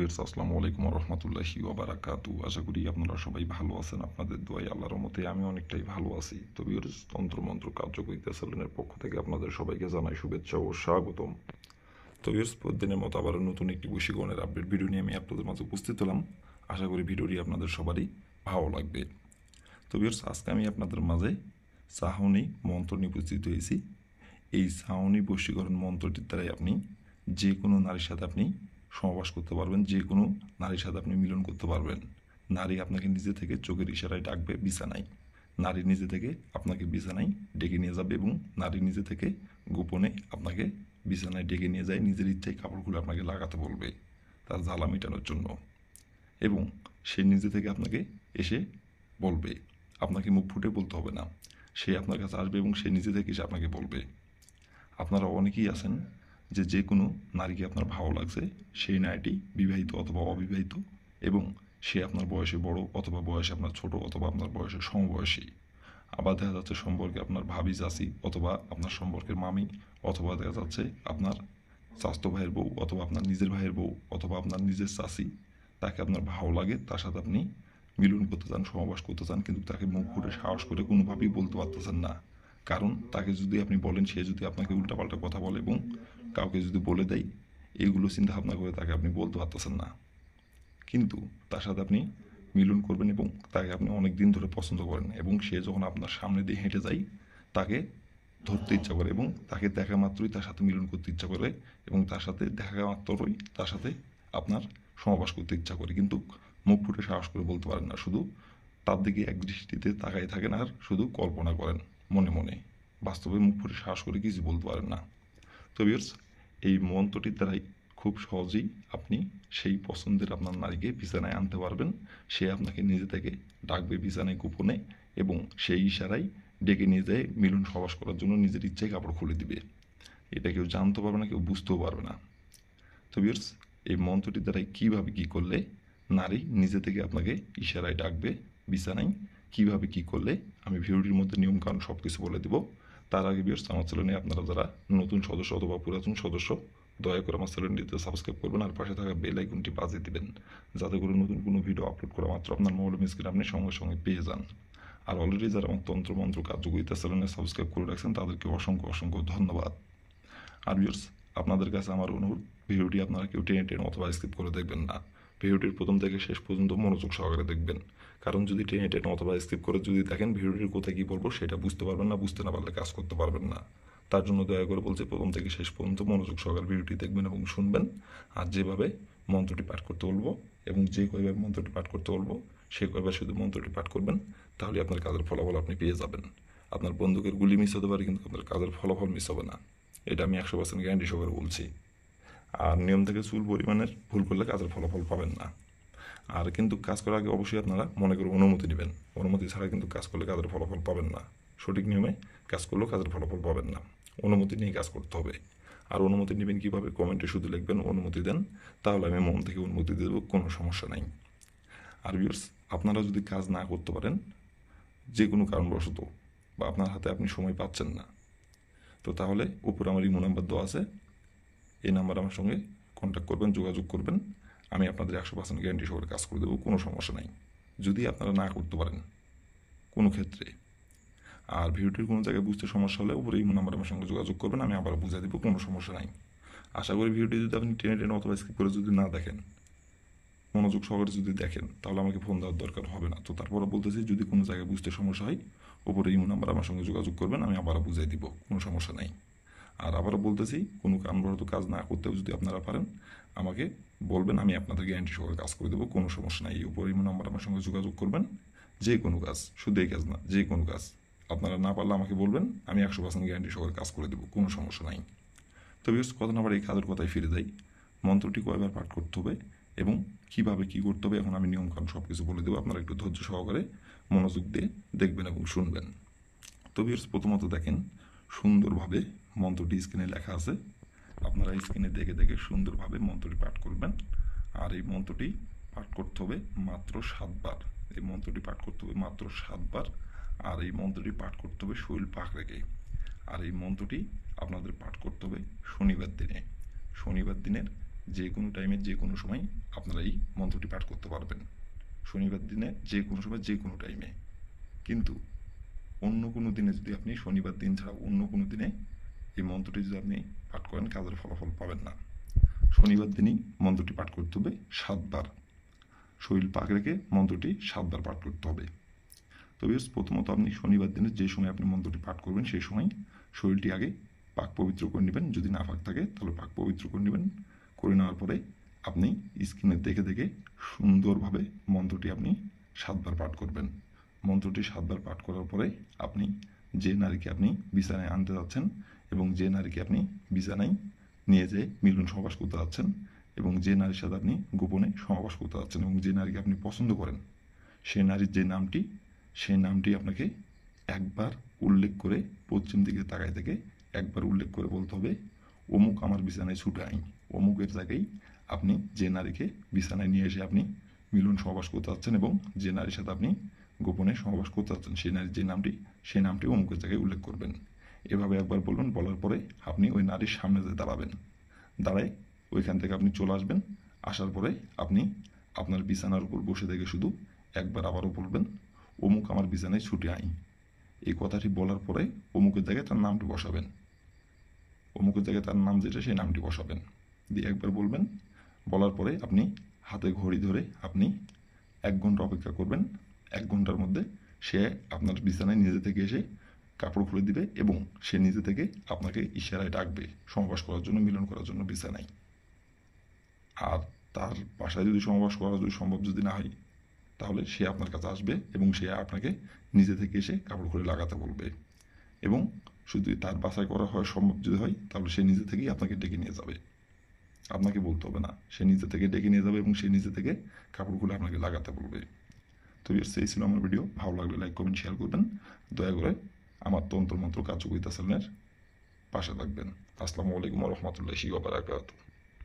Viewers আসসালামু আলাইকুম ওয়া রাহমাতুল্লাহি ওয়া বারাকাতুহু। আশা করি আপনারা সবাই ভালো আছেন। আপনাদের দোয়ায় আল্লাহর রহমতে আমি অনেকটাই ভালো আছি। তো ভিউয়ার্স তন্ত্রমন্ত্র কার্যকরিতা চ্যানেলের পক্ষ থেকে আপনাদের সবাইকে জানাই শুভেচ্ছা ও স্বাগতম। তো ভিউয়ার্স প্রতিদিনের মতো আবারও নতুন একটি বশীকরণের আপডেট ভিডিও নিয়ে আমি আপনাদের মাঝে উপস্থিত হলাম। আশা করি ভিডিওটি আপনাদের সবারই ভালো লাগবে। তো ভিউয়ার্স আজকে আমি আপনাদের মাঝে চাহনি মন্ত্র নিয়ে উপস্থিত হয়েছি। এই চাহনি বশীকরণ মন্ত্রটির দ্বারাই আপনি যে কোনো নারীর সাথে আপনি সহবাস করতে পারবেন, যে কোনো নারীর সাথে আপনি মিলন করতে পারবেন। নারী আপনাকে নিজে থেকে চোখের ইশারায় ডাকবে বিছানায়, নারী নিজে থেকে আপনাকে বিছানায় ডেকে নিয়ে যাবে এবং নারী নিজে থেকে গোপনে আপনাকে বিছানায় ডেকে নিয়ে যায়, নিজের ইচ্ছায় কাপড়গুলো আপনাকে লাগাতে বলবে তার জ্বালা মেটানোর জন্য। এবং সে নিজে থেকে আপনাকে এসে বলবে, আপনাকে মুখ ফুটে বলতে হবে না, সে আপনার কাছে আসবে এবং সে নিজে থেকে এসে আপনাকে বলবে। আপনারা অনেকেই আছেন যে কোনো নারীকে আপনার ভালো লাগছে, সেই নারীটি বিবাহিত অথবা অবিবাহিত এবং সে আপনার বয়সে বড় অথবা বয়সে আপনার ছোট অথবা আপনার বয়সে সমবয়সী। আবার দেখা যাচ্ছে সম্পর্কে আপনার ভাবি চাচি অথবা আপনার সম্পর্কের মামি অথবা দেখা যাচ্ছে আপনার স্বাস্থ্য ভাইয়ের বউ অথবা আপনার নিজের ভাইয়ের বউ অথবা আপনার নিজের চাচি। তাকে আপনার ভালো লাগে, তার সাথে আপনি মিলন করতে চান, সহবাস করতে চান, কিন্তু তাকে মুখ ফুটে সাহস করে কোনোভাবেই বলতে পারতেছেন না। কারণ তাকে যদি আপনি বলেন, সে যদি আপনাকে উল্টাপাল্টা কথা বলে এবং কাউকে যদি বলে দেয়, এইগুলো চিন্তা ভাবনা করে তাকে আপনি বলতে পারতেছেন না। কিন্তু তার সাথে আপনি মিলন করবেন এবং তাকে আপনি অনেক দিন ধরে পছন্দ করেন এবং সে যখন আপনার সামনে দিয়ে হেঁটে যায় তাকে ধরতে ইচ্ছা করে এবং তাকে দেখা মাত্রই তার সাথে মিলন করতে ইচ্ছা করে এবং তার সাথে দেখা মাত্রই তার সাথে আপনার সহবাস করতে ইচ্ছা করে, কিন্তু মুখ ফুটে সাহস করে বলতে পারেন না। শুধু তার দিকে এক দৃষ্টিতে তাকাই থাকেন আর শুধু কল্পনা করেন মনে মনে, বাস্তবে মুখ ফুটে সাহস করে কিছু বলতে পারেন না। তো ভিউয়ার্স এই মন্ত্রটির দ্বারাই খুব সহজেই আপনি সেই পছন্দের আপনার নারীকে বিছানায় আনতে পারবেন। সে আপনাকে নিজে থেকে ডাকবে বিছানায় গোপনে এবং সেই ইশারায় ডেকে নিয়ে যায় মিলন সহবাস করার জন্য, নিজের ইচ্ছায় কাপড় খুলে দিবে। এটা কেউ জানতে পারবে না, কেউ বুঝতেও পারবে না। তো ভিউয়ার্স এই মন্ত্রটির দ্বারাই কীভাবে কী করলে নারী নিজে থেকে আপনাকে ইশারায় ডাকবে বিছানায়, কীভাবে কী করলে আমি ভিডিওটির মধ্যে নিয়মকানুন সব কিছু বলে দেবো। তার আগে ভিউয়ার্স আমার চ্যানেলে আপনারা যারা নতুন সদস্য অথবা পুরাতন সদস্য, দয়া করে আমার চ্যানেলটিতে সাবস্ক্রাইব করবেন আর পাশে থাকা বেল আইকনটি বাজিয়ে দিবেন, যাতে করে নতুন কোনো ভিডিও আপলোড করা মাত্র আপনার মোবাইল স্ক্রিনে আপনি সঙ্গে সঙ্গে পেয়ে যান। আর অলরেডি যারা আমার তন্ত্রমন্ত্র কার্যকরিতা চ্যানেলে সাবস্ক্রাইব করে রাখছেন তাদেরকে অসংখ্য অসংখ্য ধন্যবাদ। আর ভিউয়ার্স আপনাদের কাছে আমার অনুরোধ, ভিডিওটি আপনারা কেউ টেনে টেনে অথবা স্কিপ করে দেখবেন না। ভিডিওটির প্রথম থেকে শেষ পর্যন্ত মনোযোগ সহকারে দেখবেন, কারণ যদি টেনে টেনে অথবা স্কিপ করে যদি দেখেন ভিডিওটির কোথায় কী বলবো সেটা বুঝতে পারবেন না, বুঝতে না পারলে কাজ করতে পারবেন না। তার জন্য দয়া করে বলছি প্রথম থেকে শেষ পর্যন্ত মনোযোগ সহকারে ভিডিওটি দেখবেন এবং শুনবেন। আর যেভাবে মন্ত্রটি পাঠ করতে বলবো এবং যে কয়বার মন্ত্রটি পাঠ করতে বলবো সে কয়বার শুধু মন্ত্রটি পাঠ করবেন, তাহলে আপনার কাজের ফলাফল আপনি পেয়ে যাবেন। আপনার বন্দুকের গুলি মিস হতে পারে কিন্তু আপনার কাজের ফলাফল মিস হবে না, এটা আমি 100% গ্যারান্টি সহকারে বলছি। আর নিয়ম থেকে চুল পরিমাণের ভুল করলে কাজের ফলাফল পাবেন না। আর কিন্তু কাজ করার আগে অবশ্যই আপনারা মনে করে অনুমতি নেবেন, অনুমতি ছাড়া কিন্তু কাজ করলে কাজের ফলাফল পাবেন না। সঠিক নিয়মে কাজ করলেও কাজের ফলাফল পাবেন না, অনুমতি নিয়ে কাজ করতে হবে। আর অনুমতি নেবেন কীভাবে? কমেন্টে শুধু লিখবেন অনুমতি দেন, তাহলে আমি মন থেকে অনুমতি দেবো, কোনো সমস্যা নাই। আর ভিউয়ার্স আপনারা যদি কাজ না করতে পারেন যে কোনো কারণবশত বা আপনার হাতে আপনি সময় পাচ্ছেন না, তো তাহলে উপরে আমার ইমো নাম্বার দেওয়া আছে, এই নাম্বার আমার সঙ্গে কন্ট্যাক্ট করবেন, যোগাযোগ করবেন। আমি আপনাদের 100% গ্যারান্টি সহকারে কাজ করে দেবো, কোনো সমস্যা নাই যদি আপনারা না করতে পারেন কোনো ক্ষেত্রে। আর ভিডিওটির কোনো জায়গায় বুঝতে সমস্যা হলে উপরে ইমো নাম্বার আমার সঙ্গে যোগাযোগ করবেন, আমি আবার বুঝিয়ে দেবো, কোনো সমস্যা নাই। আশা করি ভিডিওটি যদি আপনি টেনে টেনে অথবা স্কিপ করে যদি না দেখেন, মনোযোগ সহকারে যদি দেখেন, তাহলে আমাকে ফোন দেওয়ার দরকার হবে না। তো তারপরে বলতেছি যদি কোনো জায়গায় বুঝতে সমস্যা হয় উপরে ইমো নাম্বার আমার সঙ্গে যোগাযোগ করবেন, আমি আবারও বুঝিয়ে দিব, কোনো সমস্যা নাই। আর আবারও বলতেছি কোনো কারণবশত কাজ না করতেও যদি আপনারা পারেন আমাকে বলবেন, আমি আপনাদের গ্যারান্টি সহকারে কাজ করে দেবো, কোনো সমস্যা নাই। এই উপরে ইমো নাম্বার আমার সঙ্গে যোগাযোগ করবেন, যে কোনো কাজ, শুধু এই কাজ না, যে কোনো কাজ আপনারা না পারলে আমাকে বলবেন, আমি 100% গ্যারান্টি সহকারে কাজ করে দেবো, কোনো সমস্যা নাই। তো ভিউয়ার্স কথা না এই কাজের কথায় ফিরে যাই। মন্ত্রটি কয়বার পাঠ করতে হবে এবং কীভাবে কী করতে হবে এখন আমি নিয়মকানুন সব কিছু বলে দেবো, আপনারা একটু ধৈর্য সহকারে মনোযোগ দিয়ে দেখবেন এবং শুনবেন। তো ভিউয়ার্স প্রথমত দেখেন সুন্দরভাবে মন্ত্রটি স্ক্রিনে লেখা আছে, আপনারা স্ক্রিনে দেখে দেখে সুন্দরভাবে মন্ত্রটি পাঠ করবেন। আর এই মন্ত্রটি পাঠ করতে হবে মাত্র 7 বার, এই মন্ত্রটি পাঠ করতে হবে মাত্র 7 বার। আর এই মন্ত্রটি পাঠ করতে হবে শরীর পাক রেখে। আর এই মন্ত্রটি আপনাদের পাঠ করতে হবে শনিবার দিনে, শনিবার দিনের যে কোনো টাইমে যে কোনো সময় আপনারা এই মন্ত্রটি পাঠ করতে পারবেন। শনিবার দিনে যে কোনো সময় যে কোনো টাইমে। কিন্তু অন্য কোনো দিনে যদি আপনি শনিবার দিন ছাড়া অন্য কোনো দিনে এই মন্ত্রটি যদি আপনি পাঠ করেন, কাজের ফলাফল পাবেন না। শনিবার দিনই মন্ত্রটি পাঠ করতে হবে 7 বার। শরীর পাক রেখে মন্ত্রটি 7 বার পাঠ করতে হবে। তবে প্রথমত আপনি শনিবার দিনে যে সময় আপনি মন্ত্রটি পাঠ করবেন সেই সময় শরীরটি আগে পাক পবিত্র করে নেবেন। যদি না পাক থাকে তাহলে পাক পবিত্র করে নেবেন। করে নেওয়ার পরে আপনি স্ক্রিনে দেখে দেখে সুন্দরভাবে মন্ত্রটি আপনি 7 বার পাঠ করবেন। মন্ত্রটি 7 বার পাঠ করার পরে আপনি যে নারীকে আপনি বিছানায় আনতে যাচ্ছেন এবং যে নারীকে আপনি বিছানায় নিয়ে যেয়ে মিলন সহবাস করতে যাচ্ছেন এবং যে নারীর সাথে আপনি গোপনে সহবাস করতে যাচ্ছেন এবং যে নারীকে আপনি পছন্দ করেন সেই নারীর যে নামটি, সেই নামটি আপনাকে একবার উল্লেখ করে পশ্চিম দিকে তাকায় থেকে একবার উল্লেখ করে বলতে হবে, অমুক আমার বিছানায় ছুটে আইন। অমুকের জায়গায় আপনি যে নারীকে বিছানায় নিয়ে এসে আপনি মিলন সহবাস করতে যাচ্ছেন এবং যে নারীর সাথে আপনি গোপনে সহবাস করতে যাচ্ছেন সেই নারীর যে নামটি, সেই নামটি অমুকের জায়গায় উল্লেখ করবেন। এভাবে একবার বলবেন। বলার পরে আপনি ওই নারীর সামনে যেয়ে দাঁড়াবেন। দাঁড়ায় ওইখান থেকে আপনি চলে আসবেন। আসার পরে আপনি আপনার বিছানার উপর বসে থেকে শুধু একবার আবারও বলবেন, অমুক আমার বিছানায় ছুটে আই। এই কথাটি বলার পরে অমুকের জায়গায় তার নামটি বসাবেন। অমুকের জায়গায় তার নাম যেটা সেই নামটি বসাবেন। দিয়ে একবার বলবেন। বলার পরে আপনি হাতে ঘড়ি ধরে আপনি 1 ঘন্টা অপেক্ষা করবেন। 1 ঘন্টার মধ্যে সে আপনার বিছানায় নিজে থেকে এসে কাপড় খুলে দিবে এবং সে নিজে থেকে আপনাকে ইশারায় ডাকবে সহবাস করার জন্য, মিলন করার জন্য বিছানায়। আর তার বাসায় যদি সহবাস করা যদি সম্ভব যদি না হয় তাহলে সে আপনার কাছে আসবে এবং সে আপনাকে নিজে থেকে এসে কাপড় খুলে লাগাতে বলবে এবং শুধু তার বাসায় করা হয় সম্ভব যদি হয় তাহলে সে নিজে থেকেই আপনাকে ডেকে নিয়ে যাবে। আপনাকে বলতে হবে না, সে নিজে থেকে ডেকে নিয়ে যাবে এবং সে নিজে থেকে কাপড় খুলে আপনাকে লাগাতে বলবে। তো এই ছিল আমার ভিডিও। ভালো লাগলে লাইক কমেন্ট শেয়ার করবেন। দয়া করে আমার তন্ত্রমন্ত্র কার্যকরিতা চ্যানেলের পাশে থাকবেন। আসসালামু আলাইকুম ওয়া রাহমাতুল্লাহি ওয়া বারাকাতুহু।